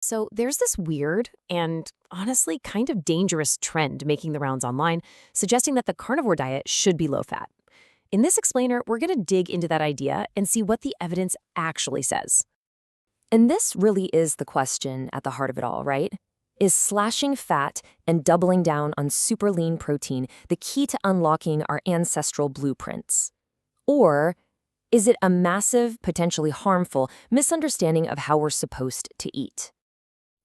So there's this weird and honestly kind of dangerous trend making the rounds online, suggesting that the carnivore diet should be low fat. In this explainer, we're going to dig into that idea and see what the evidence actually says. And this really is the question at the heart of it all, right? Is slashing fat and doubling down on super lean protein the key to unlocking our ancestral blueprints? Or is it a massive, potentially harmful misunderstanding of how we're supposed to eat?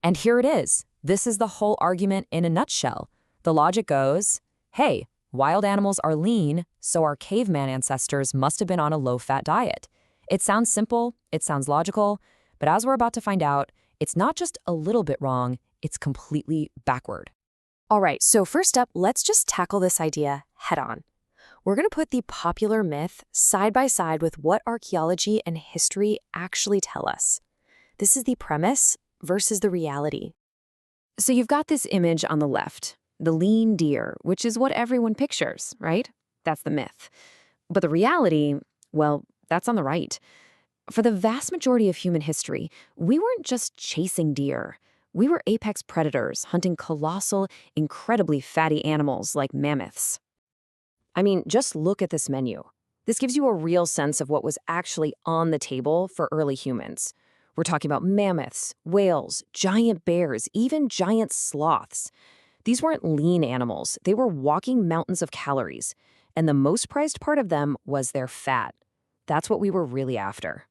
And here it is. This is the whole argument in a nutshell. The logic goes, hey, wild animals are lean, so our caveman ancestors must have been on a low-fat diet. It sounds simple, it sounds logical, but as we're about to find out, it's not just a little bit wrong, it's completely backward. All right, so first up, let's just tackle this idea head on. We're going to put the popular myth side by side with what archaeology and history actually tell us. This is the premise versus the reality. So you've got this image on the left, the lean deer, which is what everyone pictures, right? That's the myth. But the reality, well, that's on the right. For the vast majority of human history, we weren't just chasing deer. We were apex predators, hunting colossal, incredibly fatty animals like mammoths. I mean, just look at this menu. This gives you a real sense of what was actually on the table for early humans. We're talking about mammoths, whales, giant bears, even giant sloths. These weren't lean animals. They were walking mountains of calories. And the most prized part of them was their fat. That's what we were really after.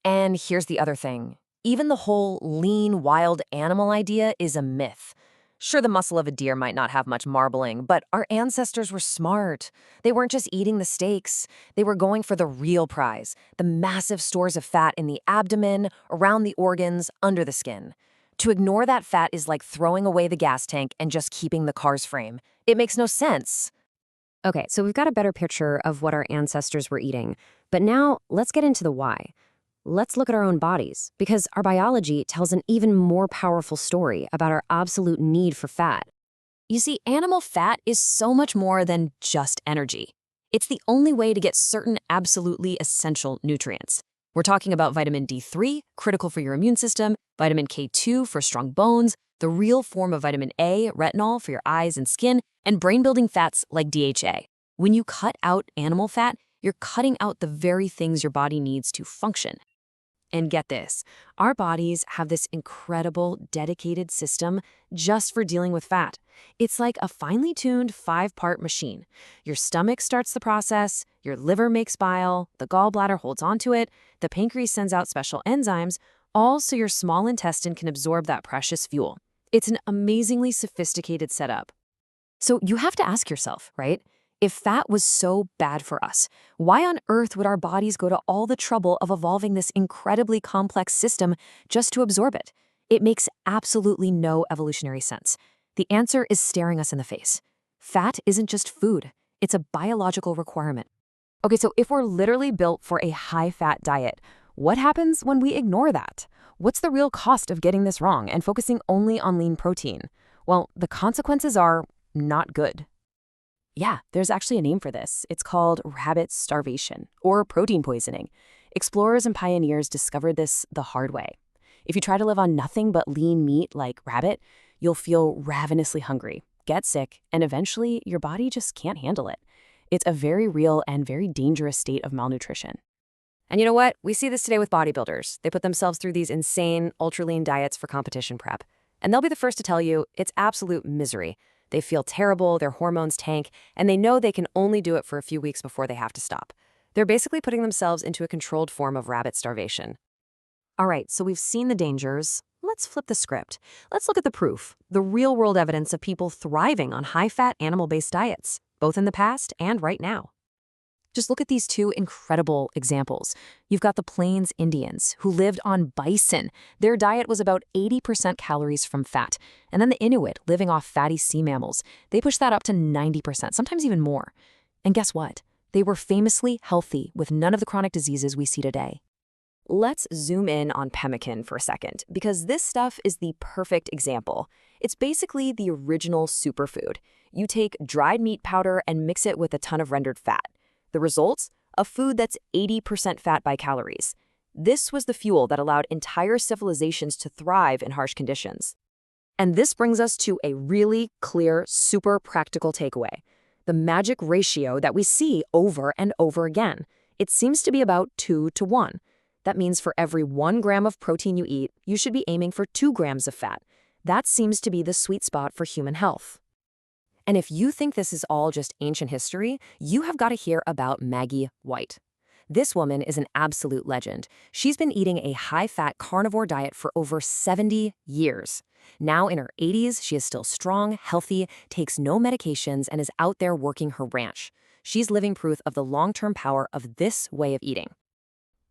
And here's the other thing. Even the whole lean, wild animal idea is a myth. Sure, the muscle of a deer might not have much marbling, but our ancestors were smart. They weren't just eating the steaks. They were going for the real prize, the massive stores of fat in the abdomen, around the organs, under the skin. To ignore that fat is like throwing away the gas tank and just keeping the car's frame. It makes no sense. Okay, so we've got a better picture of what our ancestors were eating. But now let's get into the why. Let's look at our own bodies, because our biology tells an even more powerful story about our absolute need for fat. You see, animal fat is so much more than just energy. It's the only way to get certain absolutely essential nutrients. We're talking about vitamin D3, critical for your immune system, vitamin K2 for strong bones, the real form of vitamin A, retinol for your eyes and skin, and brain-building fats like DHA. When you cut out animal fat, you're cutting out the very things your body needs to function. And get this, our bodies have this incredible, dedicated system just for dealing with fat. It's like a finely tuned 5-part machine. Your stomach starts the process, your liver makes bile, the gallbladder holds onto it, the pancreas sends out special enzymes, all so your small intestine can absorb that precious fuel. It's an amazingly sophisticated setup. So you have to ask yourself, right? If fat was so bad for us, why on earth would our bodies go to all the trouble of evolving this incredibly complex system just to absorb it? It makes absolutely no evolutionary sense. The answer is staring us in the face. Fat isn't just food, it's a biological requirement. Okay, so if we're literally built for a high-fat diet, what happens when we ignore that? What's the real cost of getting this wrong and focusing only on lean protein? Well, the consequences are not good. Yeah, there's actually a name for this. It's called rabbit starvation, or protein poisoning. Explorers and pioneers discovered this the hard way. If you try to live on nothing but lean meat like rabbit, you'll feel ravenously hungry, get sick, and eventually your body just can't handle it. It's a very real and very dangerous state of malnutrition. And you know what? We see this today with bodybuilders. They put themselves through these insane, ultra-lean diets for competition prep. And they'll be the first to tell you it's absolute misery. They feel terrible, their hormones tank, and they know they can only do it for a few weeks before they have to stop. They're basically putting themselves into a controlled form of rabbit starvation. All right, so we've seen the dangers. Let's flip the script. Let's look at the proof, the real-world evidence of people thriving on high-fat, animal-based diets, both in the past and right now. Just look at these two incredible examples. You've got the Plains Indians, who lived on bison. Their diet was about 80% calories from fat. And then the Inuit, living off fatty sea mammals. They pushed that up to 90%, sometimes even more. And guess what? They were famously healthy with none of the chronic diseases we see today. Let's zoom in on pemmican for a second, because this stuff is the perfect example. It's basically the original superfood. You take dried meat powder and mix it with a ton of rendered fat. The results? A food that's 80% fat by calories. This was the fuel that allowed entire civilizations to thrive in harsh conditions. And this brings us to a really clear, super practical takeaway. The magic ratio that we see over and over again. It seems to be about 2 to 1. That means for every 1 gram of protein you eat, you should be aiming for 2 grams of fat. That seems to be the sweet spot for human health. And if you think this is all just ancient history, you have got to hear about Maggie White. This woman is an absolute legend. She's been eating a high-fat carnivore diet for over 70 years. Now in her 80s, she is still strong, healthy, takes no medications, and is out there working her ranch. She's living proof of the long-term power of this way of eating.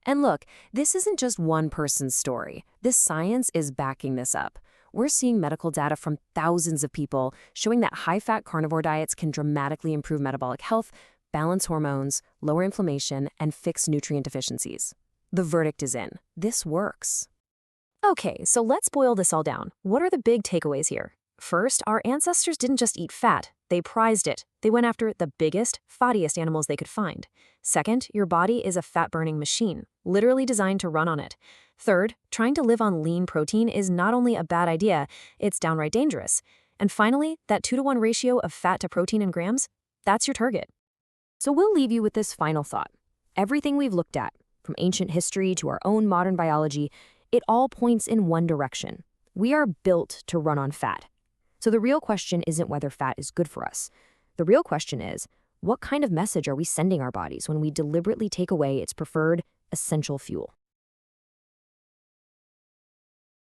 And look, this isn't just one person's story. This science is backing this up. We're seeing medical data from thousands of people showing that high-fat carnivore diets can dramatically improve metabolic health, balance hormones, lower inflammation, and fix nutrient deficiencies. The verdict is in. This works. Okay, so let's boil this all down. What are the big takeaways here? First, our ancestors didn't just eat fat. They prized it. They went after the biggest, fattiest animals they could find. Second, your body is a fat-burning machine, literally designed to run on it. Third, trying to live on lean protein is not only a bad idea, it's downright dangerous. And finally, that 2 to 1 ratio of fat to protein in grams, that's your target. So we'll leave you with this final thought. Everything we've looked at, from ancient history to our own modern biology, it all points in one direction. We are built to run on fat. So the real question isn't whether fat is good for us. The real question is, what kind of message are we sending our bodies when we deliberately take away its preferred essential fuel?